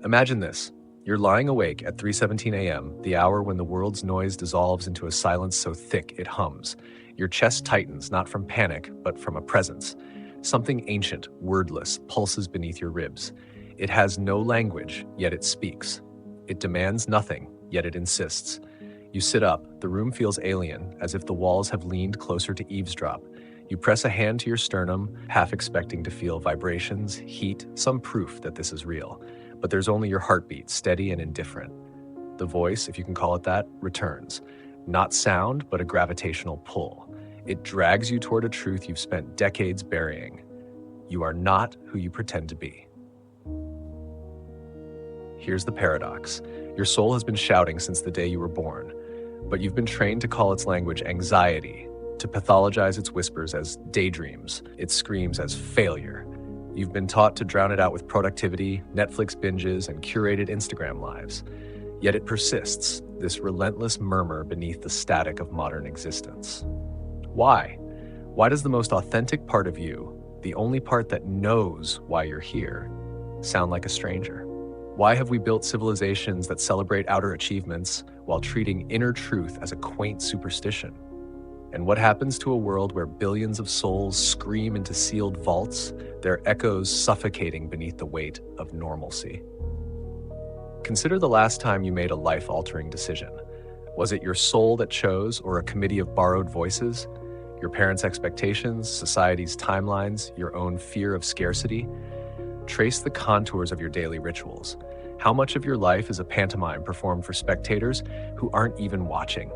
Imagine this. You're lying awake at 3:17 a.m., the hour when the world's noise dissolves into a silence so thick it hums. Your chest tightens, not from panic, but from a presence. Something ancient, wordless, pulses beneath your ribs. It has no language, yet it speaks. It demands nothing, yet it insists. You sit up. The room feels alien, as if the walls have leaned closer to eavesdrop. You press a hand to your sternum, half expecting to feel vibrations, heat, some proof that this is real. But there's only your heartbeat, steady and indifferent. The voice, if you can call it that, returns. Not sound, but a gravitational pull. It drags you toward a truth you've spent decades burying. You are not who you pretend to be. Here's the paradox. Your soul has been shouting since the day you were born, but you've been trained to call its language anxiety, to pathologize its whispers as daydreams, its screams as failure. You've been taught to drown it out with productivity, Netflix binges, and curated Instagram lives. Yet it persists, this relentless murmur beneath the static of modern existence. Why? Why does the most authentic part of you, the only part that knows why you're here, sound like a stranger? Why have we built civilizations that celebrate outer achievements while treating inner truth as a quaint superstition? And what happens to a world where billions of souls scream into sealed vaults, their echoes suffocating beneath the weight of normalcy? Consider the last time you made a life-altering decision. Was it your soul that chose, or a committee of borrowed voices? Your parents' expectations, society's timelines, your own fear of scarcity? Trace the contours of your daily rituals. How much of your life is a pantomime performed for spectators who aren't even watching?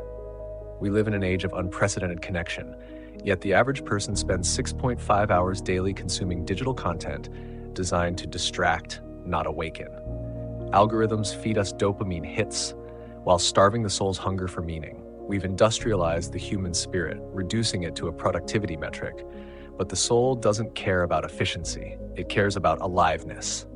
We live in an age of unprecedented connection, yet the average person spends 6.5 hours daily consuming digital content designed to distract, not awaken. Algorithms feed us dopamine hits while starving the soul's hunger for meaning. We've industrialized the human spirit, reducing it to a productivity metric. But the soul doesn't care about efficiency. It cares about aliveness.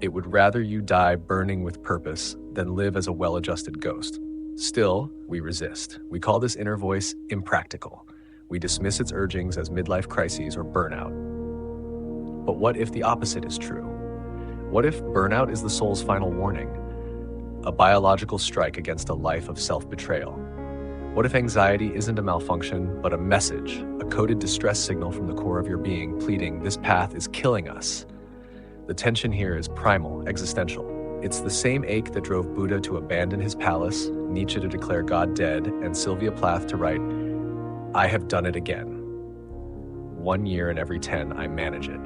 It would rather you die burning with purpose than live as a well-adjusted ghost. Still, we resist. We call this inner voice impractical. We dismiss its urgings as midlife crises or burnout. But what if the opposite is true? What if burnout is the soul's final warning? A biological strike against a life of self-betrayal? What if anxiety isn't a malfunction, but a message, a coded distress signal from the core of your being, pleading, "This path is killing us"? The tension here is primal, existential. It's the same ache that drove Buddha to abandon his palace, Nietzsche to declare God dead, and Sylvia Plath to write, "I have done it again. 1 year in every 10, I manage it."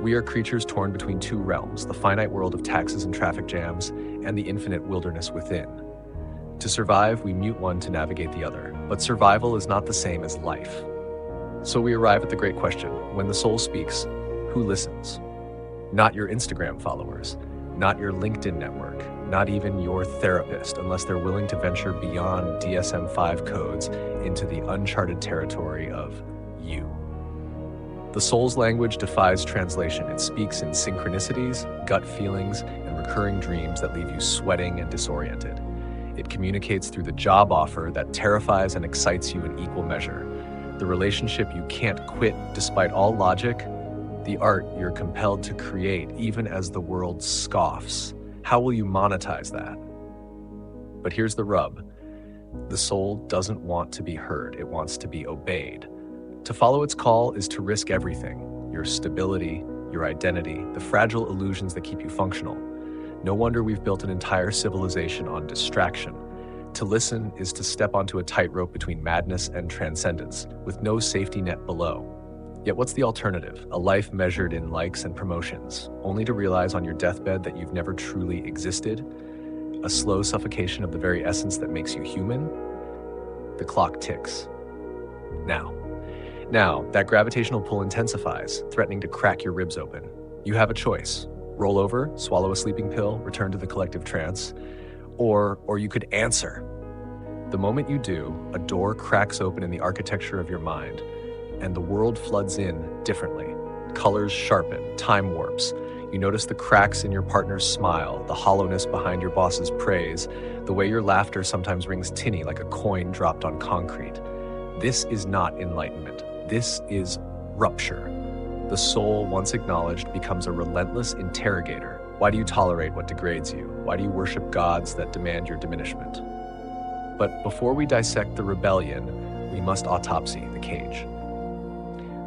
We are creatures torn between two realms, the finite world of taxes and traffic jams, and the infinite wilderness within. To survive, we mute one to navigate the other, but survival is not the same as life. So we arrive at the great question: when the soul speaks, who listens? Not your Instagram followers, not your LinkedIn network, not even your therapist, unless they're willing to venture beyond DSM-5 codes into the uncharted territory of you. The soul's language defies translation. It speaks in synchronicities, gut feelings, and recurring dreams that leave you sweating and disoriented. It communicates through the job offer that terrifies and excites you in equal measure, the relationship you can't quit despite all logic, the art you're compelled to create even as the world scoffs. How will you monetize that? But here's the rub. The soul doesn't want to be heard. It wants to be obeyed. To follow its call is to risk everything: your stability, your identity, the fragile illusions that keep you functional. No wonder we've built an entire civilization on distraction. To listen is to step onto a tightrope between madness and transcendence, with no safety net below. Yet what's the alternative? A life measured in likes and promotions, only to realize on your deathbed that you've never truly existed? A slow suffocation of the very essence that makes you human? The clock ticks. Now, that gravitational pull intensifies, threatening to crack your ribs open. You have a choice. Roll over, swallow a sleeping pill, return to the collective trance, or you could answer. The moment you do, a door cracks open in the architecture of your mind, and the world floods in differently. Colors sharpen, time warps. You notice the cracks in your partner's smile, the hollowness behind your boss's praise, the way your laughter sometimes rings tinny like a coin dropped on concrete. This is not enlightenment. This is rupture. The soul, once acknowledged, becomes a relentless interrogator. Why do you tolerate what degrades you? Why do you worship gods that demand your diminishment? But before we dissect the rebellion, we must autopsy the cage.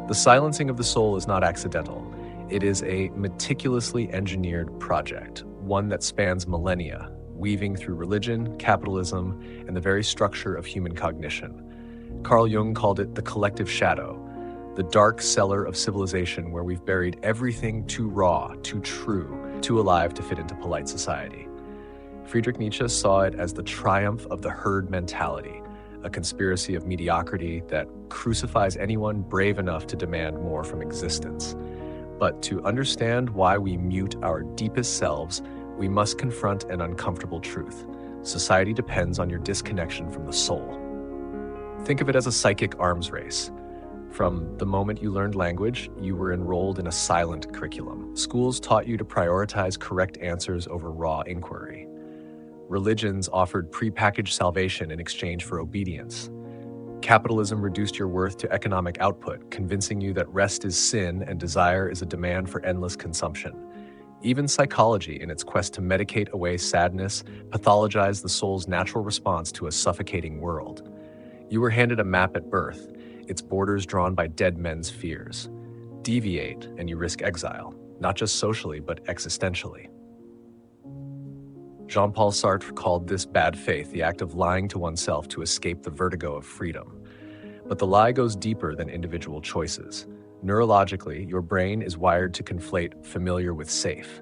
The silencing of the soul is not accidental. It is a meticulously engineered project, one that spans millennia, weaving through religion, capitalism, and the very structure of human cognition. Carl Jung called it the collective shadow, the dark cellar of civilization where we've buried everything too raw, too true, too alive to fit into polite society. Friedrich Nietzsche saw it as the triumph of the herd mentality, a conspiracy of mediocrity that crucifies anyone brave enough to demand more from existence. But to understand why we mute our deepest selves, we must confront an uncomfortable truth. Society depends on your disconnection from the soul. Think of it as a psychic arms race. From the moment you learned language, you were enrolled in a silent curriculum. Schools taught you to prioritize correct answers over raw inquiry. Religions offered prepackaged salvation in exchange for obedience. Capitalism reduced your worth to economic output, convincing you that rest is sin and desire is a demand for endless consumption. Even psychology, in its quest to medicate away sadness, pathologized the soul's natural response to a suffocating world. You were handed a map at birth, its borders drawn by dead men's fears. Deviate, and you risk exile, not just socially, but existentially. Jean-Paul Sartre called this bad faith, the act of lying to oneself to escape the vertigo of freedom. But the lie goes deeper than individual choices. Neurologically, your brain is wired to conflate familiar with safe.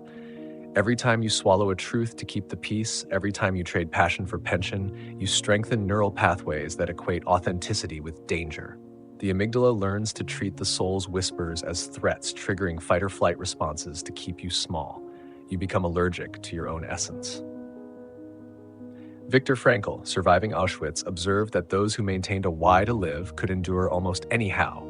Every time you swallow a truth to keep the peace, every time you trade passion for pension, you strengthen neural pathways that equate authenticity with danger. The amygdala learns to treat the soul's whispers as threats, triggering fight-or-flight responses to keep you small. You become allergic to your own essence. Viktor Frankl, surviving Auschwitz, observed that those who maintained a why to live could endure almost anyhow.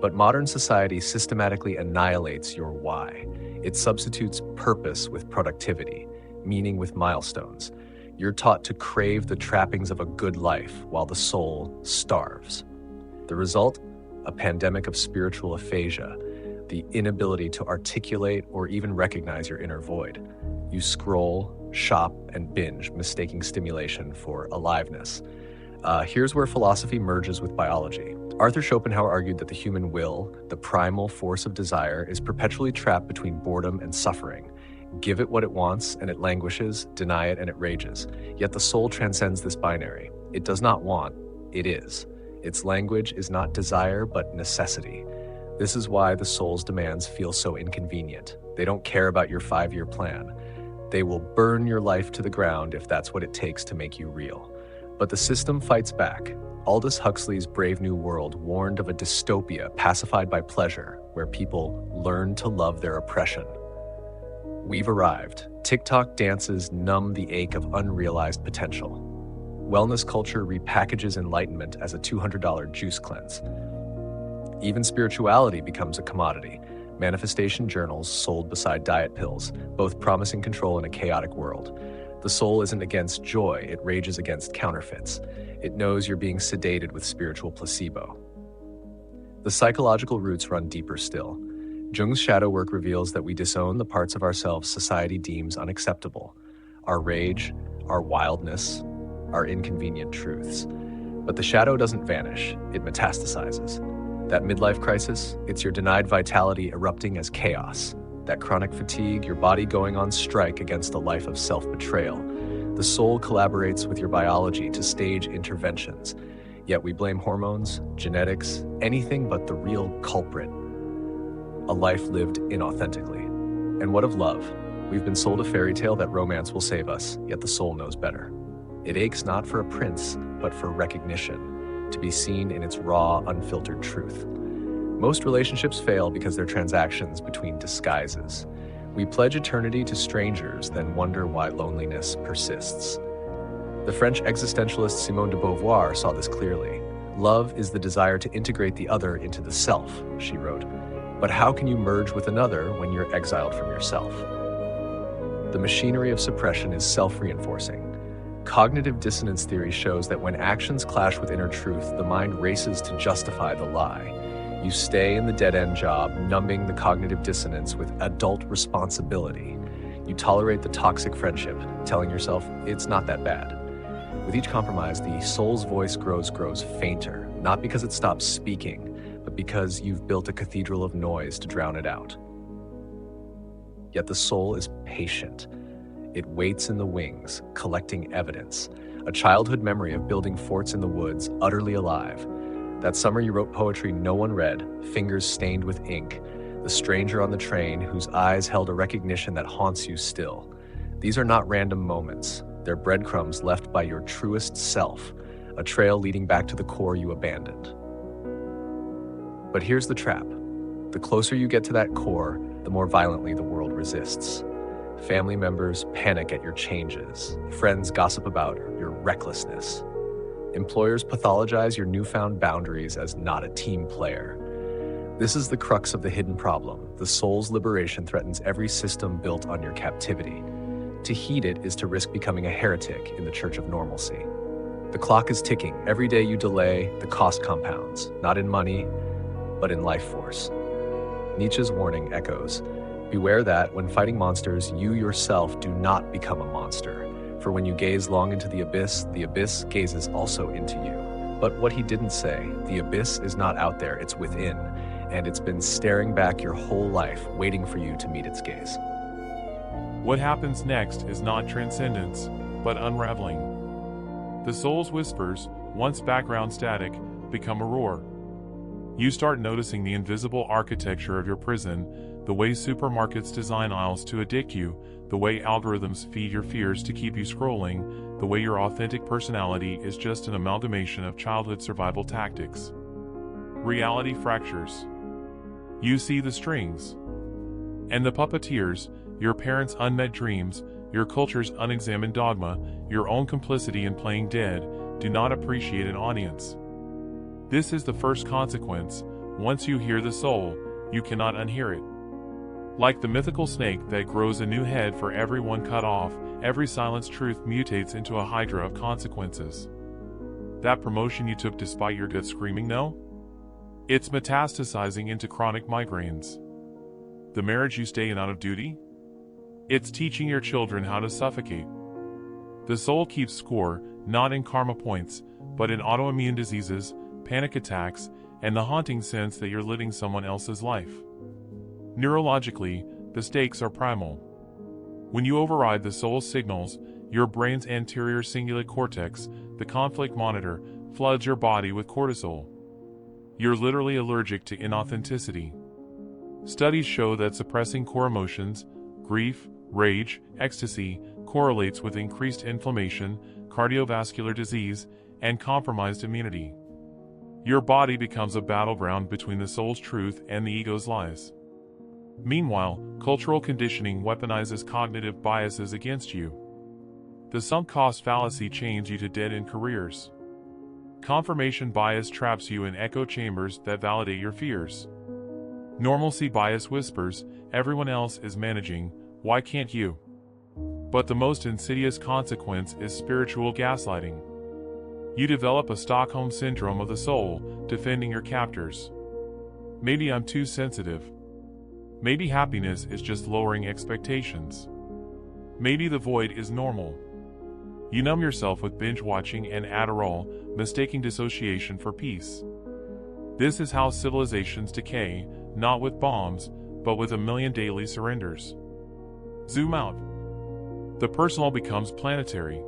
But modern society systematically annihilates your why. It substitutes purpose with productivity, meaning with milestones. You're taught to crave the trappings of a good life while the soul starves. The result? A pandemic of spiritual aphasia, the inability to articulate or even recognize your inner void. You scroll, shop, and binge, mistaking stimulation for aliveness. Here's where philosophy merges with biology. Arthur Schopenhauer argued that the human will, the primal force of desire, is perpetually trapped between boredom and suffering. Give it what it wants, and it languishes, deny it, and it rages. Yet the soul transcends this binary. It does not want, it is. Its language is not desire, but necessity. This is why the soul's demands feel so inconvenient. They don't care about your 5-year plan. They will burn your life to the ground if that's what it takes to make you real. But the system fights back. Aldous Huxley's Brave New World warned of a dystopia pacified by pleasure, where people learn to love their oppression. We've arrived. TikTok dances numb the ache of unrealized potential. Wellness culture repackages enlightenment as a $200 juice cleanse. Even spirituality becomes a commodity. Manifestation journals sold beside diet pills, both promising control in a chaotic world. The soul isn't against joy, it rages against counterfeits. It knows you're being sedated with spiritual placebo. The psychological roots run deeper still. Jung's shadow work reveals that we disown the parts of ourselves society deems unacceptable. Our rage, our wildness, our inconvenient truths. But the shadow doesn't vanish, it metastasizes. That midlife crisis, it's your denied vitality erupting as chaos. That chronic fatigue, your body going on strike against a life of self-betrayal. The soul collaborates with your biology to stage interventions. Yet we blame hormones, genetics, anything but the real culprit. A life lived inauthentically. And what of love? We've been sold a fairy tale that romance will save us, yet the soul knows better. It aches not for a prince, but for recognition, to be seen in its raw, unfiltered truth. Most relationships fail because they're transactions between disguises. We pledge eternity to strangers, then wonder why loneliness persists. The French existentialist Simone de Beauvoir saw this clearly. Love is the desire to integrate the other into the self, she wrote. But how can you merge with another when you're exiled from yourself? The machinery of suppression is self-reinforcing. Cognitive dissonance theory shows that when actions clash with inner truth, the mind races to justify the lie. You stay in the dead-end job, numbing the cognitive dissonance with adult responsibility. You tolerate the toxic friendship, telling yourself it's not that bad. With each compromise, the soul's voice grows fainter, not because it stops speaking, but because you've built a cathedral of noise to drown it out. Yet the soul is patient. It waits in the wings, collecting evidence, a childhood memory of building forts in the woods, utterly alive. That summer you wrote poetry no one read, fingers stained with ink, the stranger on the train whose eyes held a recognition that haunts you still. These are not random moments. They're breadcrumbs left by your truest self, a trail leading back to the core you abandoned. But here's the trap. The closer you get to that core, the more violently the world resists. Family members panic at your changes. Friends gossip about your recklessness. Employers pathologize your newfound boundaries as not a team player. This is the crux of the hidden problem. The soul's liberation threatens every system built on your captivity. To heed it is to risk becoming a heretic in the church of normalcy. The clock is ticking. Every day you delay, the cost compounds, not in money, but in life force. Nietzsche's warning echoes. Beware that, when fighting monsters, you yourself do not become a monster. For when you gaze long into the abyss gazes also into you. But what he didn't say, the abyss is not out there, it's within, and it's been staring back your whole life, waiting for you to meet its gaze. What happens next is not transcendence, but unraveling. The soul's whispers, once background static, become a roar. You start noticing the invisible architecture of your prison, the way supermarkets design aisles to addict you, the way algorithms feed your fears to keep you scrolling, the way your authentic personality is just an amalgamation of childhood survival tactics. Reality fractures. You see the strings. And the puppeteers, your parents' unmet dreams, your culture's unexamined dogma, your own complicity in playing dead, do not appreciate an audience. This is the first consequence. Once you hear the soul, you cannot unhear it. Like the mythical snake that grows a new head for every one cut off, every silenced truth mutates into a hydra of consequences. That promotion you took despite your gut screaming no? It's metastasizing into chronic migraines. The marriage you stay in out of duty? It's teaching your children how to suffocate. The soul keeps score, not in karma points, but in autoimmune diseases, panic attacks, and the haunting sense that you're living someone else's life. Neurologically, the stakes are primal. When you override the soul's signals, your brain's anterior cingulate cortex, the conflict monitor, floods your body with cortisol. You're literally allergic to inauthenticity. Studies show that suppressing core emotions, grief, rage, ecstasy, correlates with increased inflammation, cardiovascular disease, and compromised immunity. Your body becomes a battleground between the soul's truth and the ego's lies. Meanwhile, cultural conditioning weaponizes cognitive biases against you. The sunk cost fallacy chains you to dead-end careers. Confirmation bias traps you in echo chambers that validate your fears. Normalcy bias whispers, everyone else is managing, why can't you? But the most insidious consequence is spiritual gaslighting. You develop a Stockholm syndrome of the soul, defending your captors. Maybe I'm too sensitive. Maybe happiness is just lowering expectations. Maybe the void is normal. You numb yourself with binge watching and Adderall, mistaking dissociation for peace. This is how civilizations decay, not with bombs, but with 1 million daily surrenders. Zoom out. The personal becomes planetary.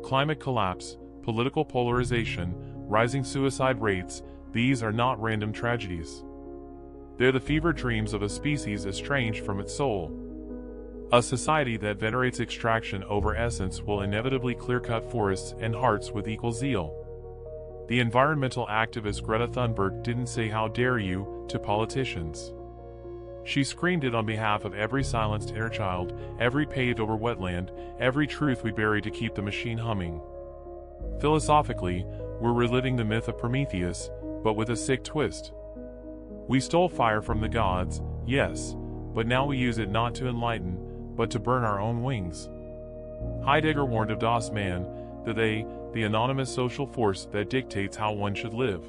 Climate collapse, political polarization, rising suicide rates, these are not random tragedies. They're the fevered dreams of a species estranged from its soul. A society that venerates extraction over essence will inevitably clear-cut forests and hearts with equal zeal. The environmental activist Greta Thunberg didn't say "how dare you" to politicians. She screamed it on behalf of every silenced inner child, every paved-over wetland, every truth we bury to keep the machine humming. Philosophically, we're reliving the myth of Prometheus, but with a sick twist. We stole fire from the gods, yes, but now we use it not to enlighten, but to burn our own wings. Heidegger warned of Das Man, the anonymous social force that dictates how one should live.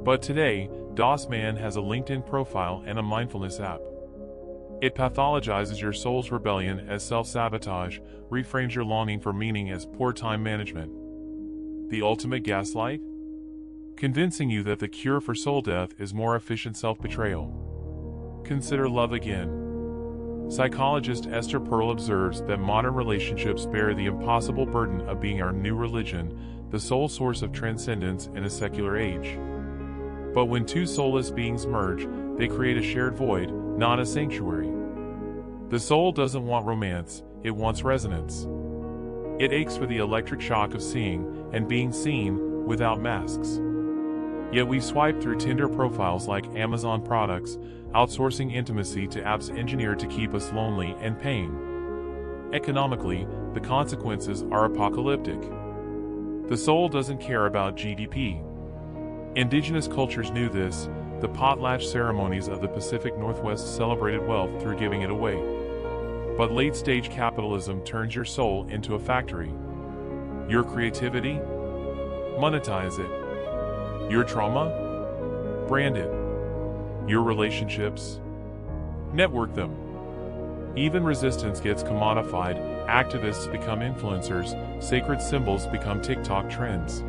But today, DOS Man has a LinkedIn profile and a mindfulness app. It pathologizes your soul's rebellion as self-sabotage, reframes your longing for meaning as poor time management. The ultimate gaslight? Convincing you that the cure for soul death is more efficient self-betrayal. Consider love again. Psychologist Esther Perel observes that modern relationships bear the impossible burden of being our new religion, the sole source of transcendence in a secular age. But when two soulless beings merge, they create a shared void, not a sanctuary. The soul doesn't want romance, it wants resonance. It aches for the electric shock of seeing and being seen without masks. Yet we swipe through Tinder profiles like Amazon products, outsourcing intimacy to apps engineered to keep us lonely and paying. Economically, the consequences are apocalyptic. The soul doesn't care about GDP. Indigenous cultures knew this. The potlatch ceremonies of the Pacific Northwest celebrated wealth through giving it away. But late-stage capitalism turns your soul into a factory. Your creativity? Monetize it. Your trauma? Brand it. Your relationships? Network them. Even resistance gets commodified, activists become influencers, sacred symbols become TikTok trends.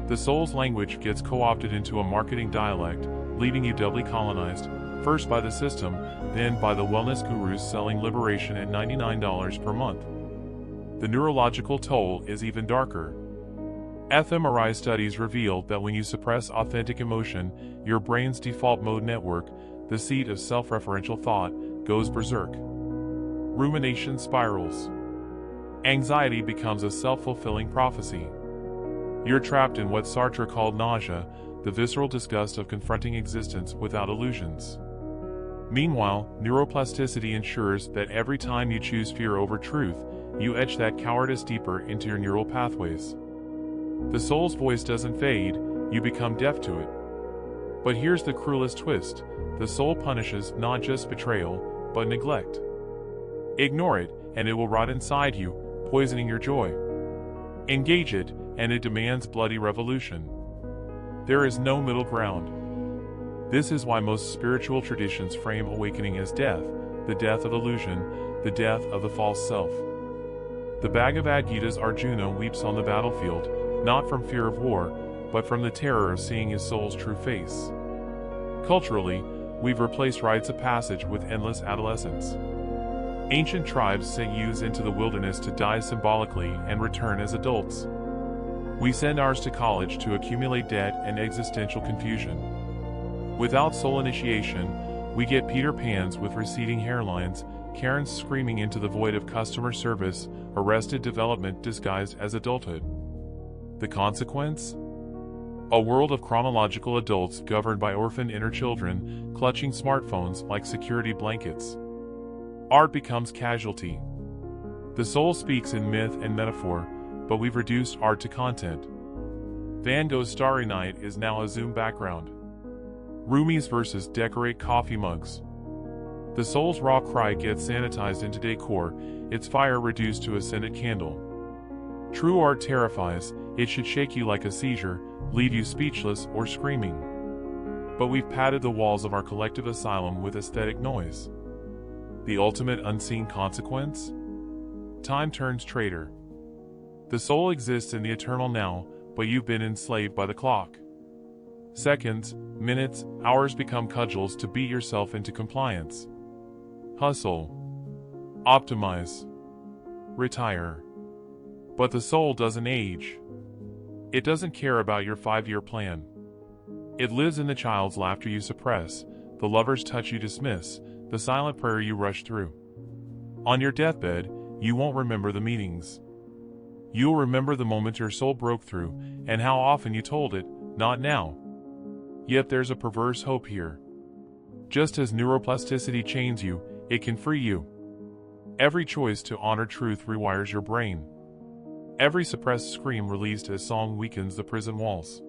The soul's language gets co-opted into a marketing dialect, leaving you doubly colonized, first by the system, then by the wellness gurus selling liberation at $99 per month. The neurological toll is even darker. fMRI studies reveal that when you suppress authentic emotion, your brain's default mode network, the seat of self-referential thought, goes berserk. Rumination spirals. Anxiety becomes a self-fulfilling prophecy. You're trapped in what Sartre called nausea, the visceral disgust of confronting existence without illusions. Meanwhile, neuroplasticity ensures that every time you choose fear over truth, you etch that cowardice deeper into your neural pathways. The soul's voice doesn't fade, you become deaf to it. But here's the cruelest twist: the soul punishes not just betrayal, but neglect. Ignore it, and it will rot inside you, poisoning your joy. Engage it, and it demands bloody revolution. There is no middle ground. This is why most spiritual traditions frame awakening as death, the death of illusion, the death of the false self. The Bhagavad Gita's Arjuna weeps on the battlefield, not from fear of war, but from the terror of seeing his soul's true face. Culturally, we've replaced rites of passage with endless adolescence. Ancient tribes sent youths into the wilderness to die symbolically and return as adults. We send ours to college to accumulate debt and existential confusion. Without soul initiation, we get Peter Pans with receding hairlines, Karens screaming into the void of customer service, arrested development disguised as adulthood. The consequence? A world of chronological adults governed by orphaned inner children, clutching smartphones like security blankets. Art becomes casualty. The soul speaks in myth and metaphor, but we've reduced art to content. Van Gogh's Starry Night is now a Zoom background. Rumi's verses decorate coffee mugs. The soul's raw cry gets sanitized into decor, its fire reduced to a scented candle. True art terrifies, it should shake you like a seizure, leave you speechless or screaming. But we've padded the walls of our collective asylum with aesthetic noise. The ultimate unseen consequence? Time turns traitor. The soul exists in the eternal now, but you've been enslaved by the clock. Seconds, minutes, hours become cudgels to beat yourself into compliance. Hustle. Optimize. Retire. But the soul doesn't age. It doesn't care about your 5-year plan. It lives in the child's laughter you suppress, the lover's touch you dismiss, the silent prayer you rush through. On your deathbed, you won't remember the meetings. You'll remember the moment your soul broke through, and how often you told it, not now. Yet there's a perverse hope here. Just as neuroplasticity chains you, it can free you. Every choice to honor truth rewires your brain. Every suppressed scream released as song weakens the prison walls.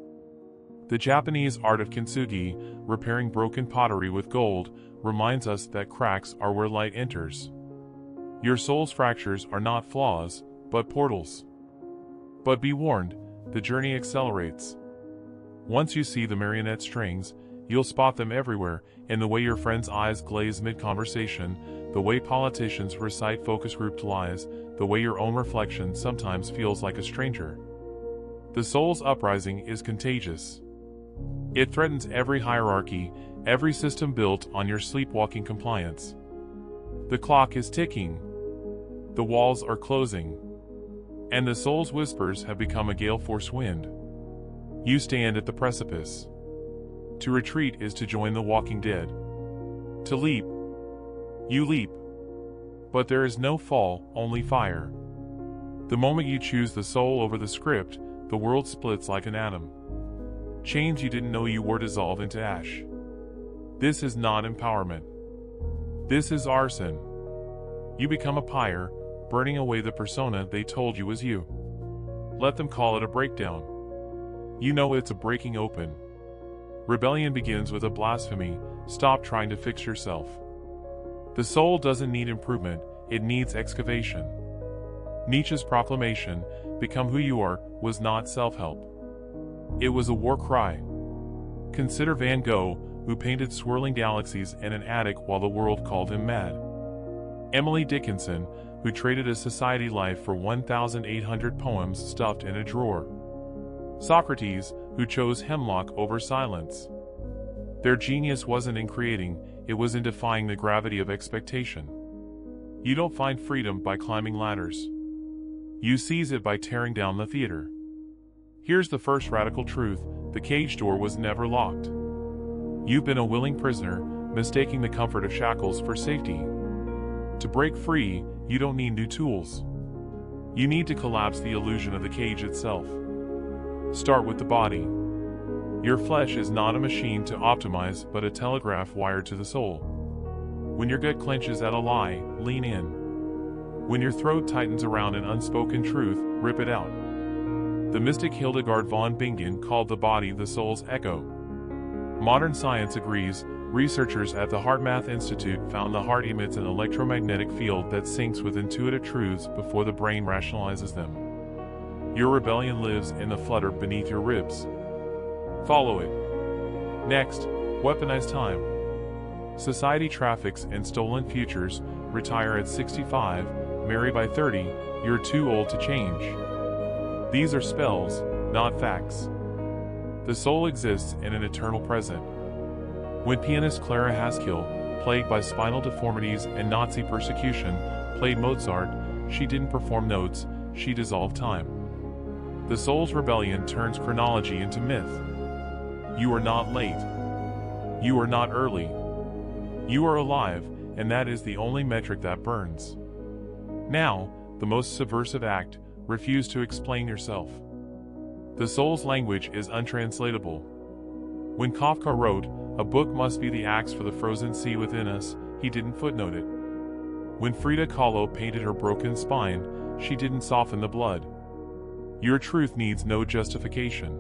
The Japanese art of kintsugi, repairing broken pottery with gold, reminds us that cracks are where light enters. Your soul's fractures are not flaws, but portals. But be warned, the journey accelerates. Once you see the marionette strings, You'll spot them everywhere, in the way your friends' eyes glaze mid-conversation, the way politicians recite focus grouped lies, the way your own reflection sometimes feels like a stranger. The soul's uprising is contagious. It threatens every hierarchy, every system built on your sleepwalking compliance. The clock is ticking. The walls are closing. And the soul's whispers have become a gale force wind. You stand at the precipice. To retreat is to join the walking dead. To leap. You leap. But there is no fall, only fire. The moment you choose the soul over the script, the world splits like an atom. Chains you didn't know you wore dissolve into ash. This is not empowerment. This is arson. You become a pyre, burning away the persona they told you was you. Let them call it a breakdown. You know it's a breaking open. Rebellion begins with a blasphemy: stop trying to fix yourself. The soul doesn't need improvement, it needs excavation. Nietzsche's proclamation, "Become who you are," was not self-help. It was a war cry. Consider Van Gogh, who painted swirling galaxies in an attic while the world called him mad. Emily Dickinson, who traded a society life for 1,800 poems stuffed in a drawer. Socrates, who chose hemlock over silence. Their genius wasn't in creating, it was in defying the gravity of expectation. You don't find freedom by climbing ladders. You seize it by tearing down the theater. Here's the first radical truth: the cage door was never locked. You've been a willing prisoner, mistaking the comfort of shackles for safety. To break free, you don't need new tools. You need to collapse the illusion of the cage itself. Start with the body. Your flesh is not a machine to optimize, but a telegraph wired to the soul. When your gut clenches at a lie, lean in. When your throat tightens around an unspoken truth, rip it out. The mystic Hildegard von Bingen called the body the soul's echo. Modern science agrees. Researchers at the HeartMath Institute found the heart emits an electromagnetic field that syncs with intuitive truths before the brain rationalizes them. Your rebellion lives in the flutter beneath your ribs. Follow it. Next, weaponize time. Society traffics in stolen futures. Retire at 65, marry by 30, you're too old to change. These are spells, not facts. The soul exists in an eternal present. When pianist Clara Haskell, plagued by spinal deformities and Nazi persecution, played Mozart, she didn't perform notes, she dissolved time. The soul's rebellion turns chronology into myth. You are not late. You are not early. You are alive, and that is the only metric that burns. Now, the most subversive act: refuse to explain yourself. The soul's language is untranslatable. When Kafka wrote, "A book must be the axe for the frozen sea within us," he didn't footnote it. When Frida Kahlo painted her broken spine, she didn't soften the blood. Your truth needs no justification.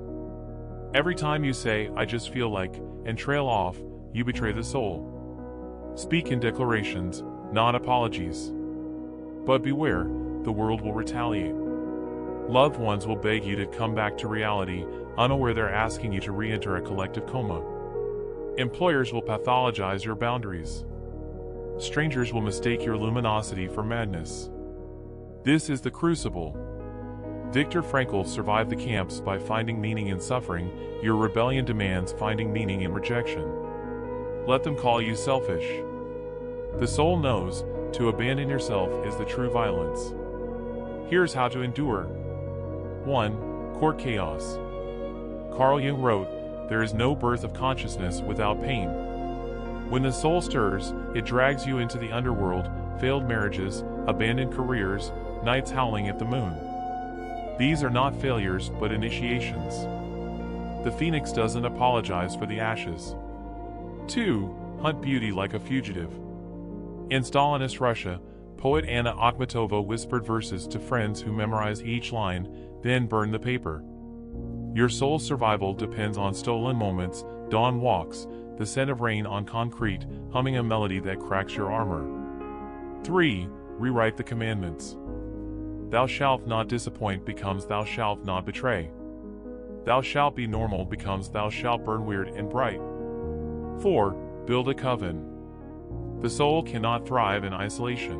Every time you say, "I just feel like," and trail off, you betray the soul. Speak in declarations, not apologies. But beware, the world will retaliate. Loved ones will beg you to come back to reality, unaware they're asking you to re-enter a collective coma. Employers will pathologize your boundaries. Strangers will mistake your luminosity for madness. This is the crucible. Viktor Frankl survived the camps by finding meaning in suffering. Your rebellion demands finding meaning in rejection. Let them call you selfish. The soul knows, to abandon yourself is the true violence. Here's how to endure. 1. Court chaos. Carl Jung wrote, "There is no birth of consciousness without pain." When the soul stirs, it drags you into the underworld: failed marriages, abandoned careers, nights howling at the moon. These are not failures, but initiations. The phoenix doesn't apologize for the ashes. 2. Hunt beauty like a fugitive. In Stalinist Russia, poet Anna Akhmatova whispered verses to friends who memorized each line, then burned the paper. Your soul's survival depends on stolen moments: dawn walks, the scent of rain on concrete, humming a melody that cracks your armor. 3. Rewrite the commandments. Thou shalt not disappoint becomes thou shalt not betray. Thou shalt be normal becomes thou shalt burn weird and bright. 4. Build a coven. The soul cannot thrive in isolation.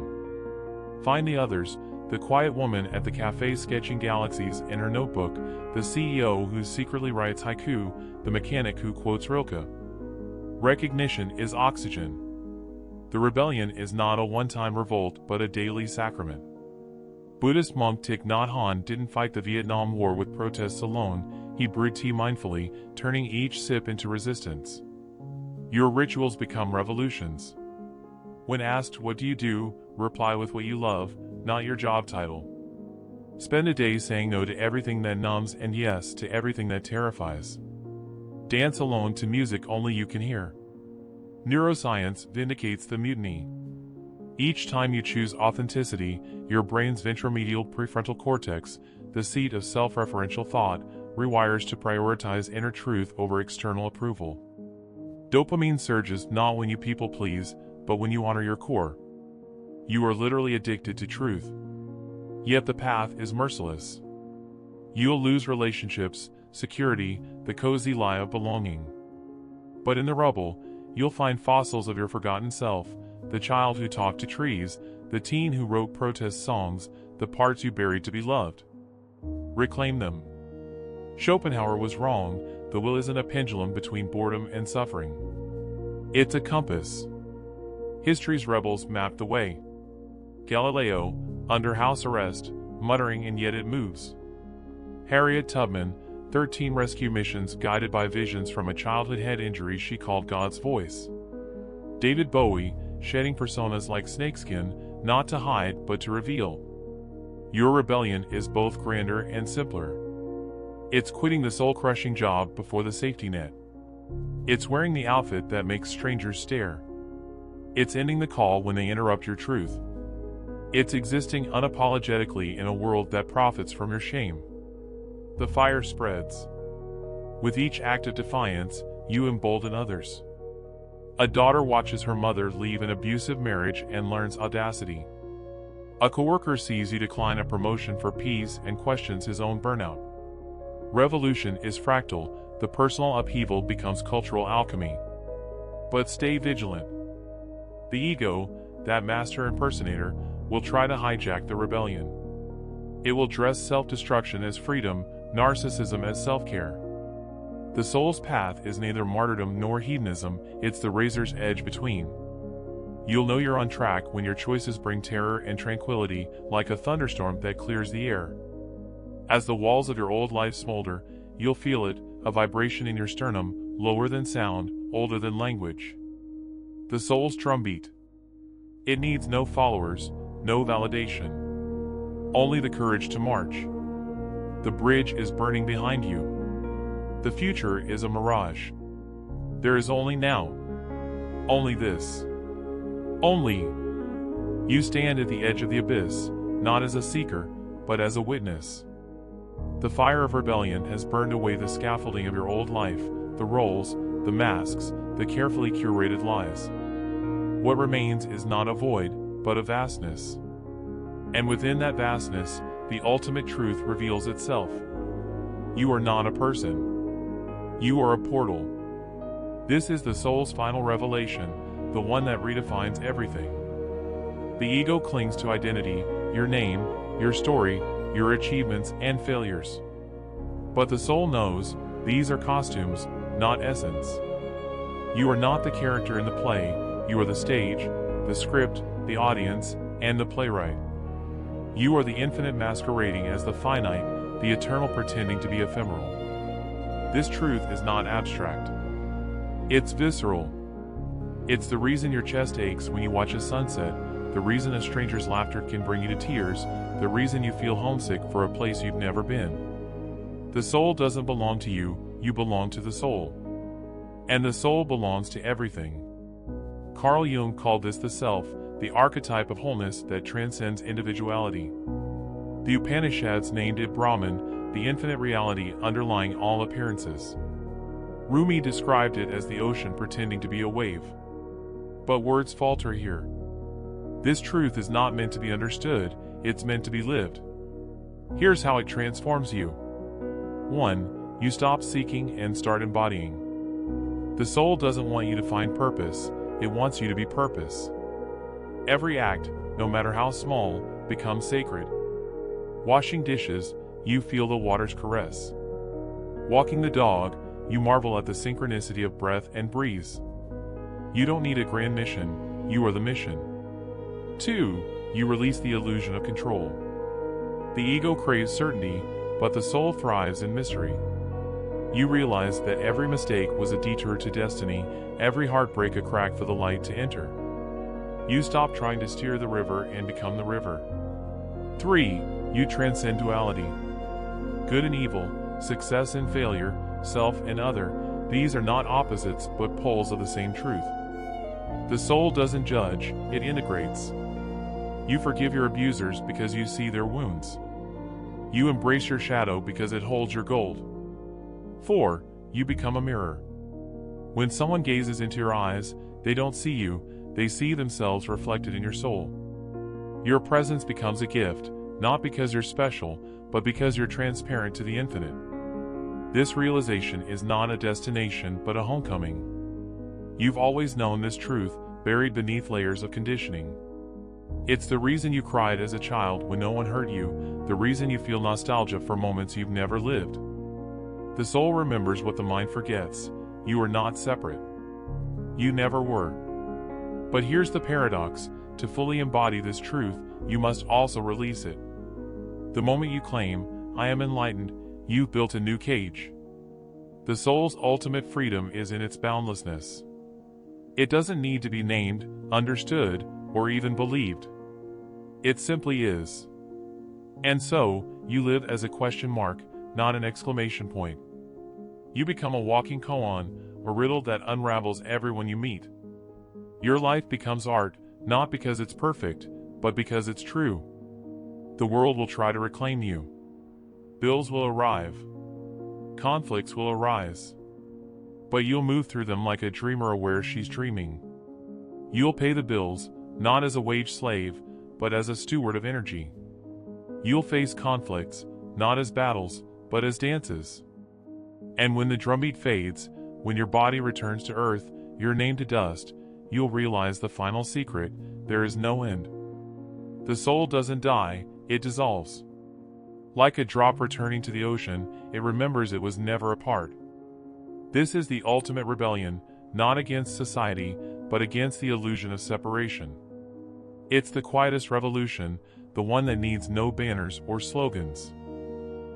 Find the others, the quiet woman at the cafe sketching galaxies in her notebook, the CEO who secretly writes haiku, the mechanic who quotes Rilke. Recognition is oxygen. The rebellion is not a one-time revolt but a daily sacrament. Buddhist monk Thich Nhat Hanh didn't fight the Vietnam War with protests alone, he brewed tea mindfully, turning each sip into resistance. Your rituals become revolutions. When asked what do you do, reply with what you love, not your job title. Spend a day saying no to everything that numbs and yes to everything that terrifies. Dance alone to music only you can hear. Neuroscience vindicates the mutiny. Each time you choose authenticity, your brain's ventromedial prefrontal cortex, the seat of self-referential thought, rewires to prioritize inner truth over external approval. Dopamine surges not when you people please, but when you honor your core. You are literally addicted to truth. Yet the path is merciless. You'll lose relationships, security, the cozy lie of belonging. But in the rubble, you'll find fossils of your forgotten self, the child who talked to trees, the teen who wrote protest songs, the parts you buried to be loved. Reclaim them. Schopenhauer was wrong, the will isn't a pendulum between boredom and suffering. It's a compass. History's rebels mapped the way. Galileo, under house arrest, muttering and yet it moves. Harriet Tubman, 13 rescue missions guided by visions from a childhood head injury she called God's voice. David Bowie, shedding personas like snakeskin, not to hide but to reveal. Your rebellion is both grander and simpler. It's quitting the soul-crushing job before the safety net. It's wearing the outfit that makes strangers stare. It's ending the call when they interrupt your truth. It's existing unapologetically in a world that profits from your shame. The fire spreads. With each act of defiance, you embolden others. A daughter watches her mother leave an abusive marriage and learns audacity. A coworker sees you decline a promotion for peace and questions his own burnout. Revolution is fractal, the personal upheaval becomes cultural alchemy. But stay vigilant. The ego, that master impersonator, will try to hijack the rebellion. It will dress self-destruction as freedom, narcissism as self-care. The soul's path is neither martyrdom nor hedonism, it's the razor's edge between. You'll know you're on track when your choices bring terror and tranquility, like a thunderstorm that clears the air. As the walls of your old life smolder, you'll feel it, a vibration in your sternum, lower than sound, older than language. The soul's drumbeat. It needs no followers, no validation. Only the courage to march. The bridge is burning behind you. The future is a mirage. There is only now. Only this. Only. You stand at the edge of the abyss, not as a seeker, but as a witness. The fire of rebellion has burned away the scaffolding of your old life, the roles, the masks, the carefully curated lies. What remains is not a void, but a vastness. And within that vastness, the ultimate truth reveals itself. You are not a person. You are a portal. This is the soul's final revelation, the one that redefines everything. The ego clings to identity, your name, your story, your achievements and failures. But the soul knows, these are costumes, not essence. You are not the character in the play, you are the stage, the script, the audience, and the playwright. You are the infinite masquerading as the finite, the eternal pretending to be ephemeral. This truth is not abstract. It's visceral. It's the reason your chest aches when you watch a sunset, the reason a stranger's laughter can bring you to tears, the reason you feel homesick for a place you've never been. The soul doesn't belong to you, you belong to the soul. And the soul belongs to everything. Carl Jung called this the self, the archetype of wholeness that transcends individuality. The Upanishads named it Brahman, the infinite reality underlying all appearances. Rumi described it as the ocean pretending to be a wave. But words falter here. This truth is not meant to be understood, it's meant to be lived. Here's how it transforms you. 1. You stop seeking and start embodying. The soul doesn't want you to find purpose, it wants you to be purpose. Every act, no matter how small, becomes sacred. Washing dishes, you feel the water's caress. Walking the dog, you marvel at the synchronicity of breath and breeze. You don't need a grand mission, you are the mission. 2. You release the illusion of control. The ego craves certainty, but the soul thrives in mystery. You realize that every mistake was a detour to destiny, every heartbreak a crack for the light to enter. You stop trying to steer the river and become the river. 3. You transcend duality. Good and evil, success and failure, self and other, these are not opposites but poles of the same truth. The soul doesn't judge, it integrates. You forgive your abusers because you see their wounds. You embrace your shadow because it holds your gold. 4. You become a mirror. When someone gazes into your eyes, they don't see you, they see themselves reflected in your soul. Your presence becomes a gift, not because you're special, but because you're transparent to the infinite. This realization is not a destination but a homecoming. You've always known this truth, buried beneath layers of conditioning. It's the reason you cried as a child when no one heard you, the reason you feel nostalgia for moments you've never lived. The soul remembers what the mind forgets. You are not separate. You never were. But here's the paradox: to fully embody this truth, you must also release it. The moment you claim, "I am enlightened," you've built a new cage. The soul's ultimate freedom is in its boundlessness. It doesn't need to be named, understood, or even believed. It simply is. And so, you live as a question mark, not an exclamation point. You become a walking koan, a riddle that unravels everyone you meet. Your life becomes art, not because it's perfect, but because it's true. The world will try to reclaim you. Bills will arrive. Conflicts will arise. But you'll move through them like a dreamer aware she's dreaming. You'll pay the bills, not as a wage slave, but as a steward of energy. You'll face conflicts, not as battles, but as dances. And when the drumbeat fades, when your body returns to earth, your name to dust, you'll realize the final secret: there is no end. The soul doesn't die, it dissolves. Like a drop returning to the ocean, it remembers it was never apart. This is the ultimate rebellion, not against society, but against the illusion of separation. It's the quietest revolution, the one that needs no banners or slogans.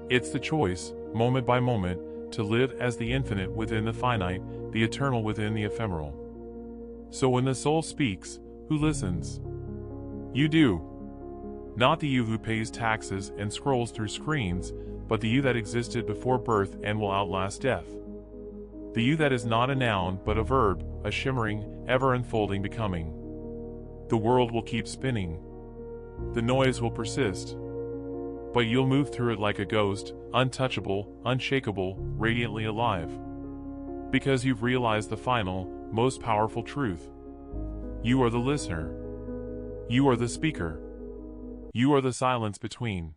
It's the choice, moment by moment, to live as the infinite within the finite, the eternal within the ephemeral. So when the soul speaks, who listens? You do. Not the you who pays taxes and scrolls through screens, but the you that existed before birth and will outlast death. The you that is not a noun but a verb, a shimmering, ever-unfolding becoming. The world will keep spinning. The noise will persist. But you'll move through it like a ghost, untouchable, unshakable, radiantly alive. Because you've realized the final, most powerful truth. You are the listener. You are the speaker. You are the silence between.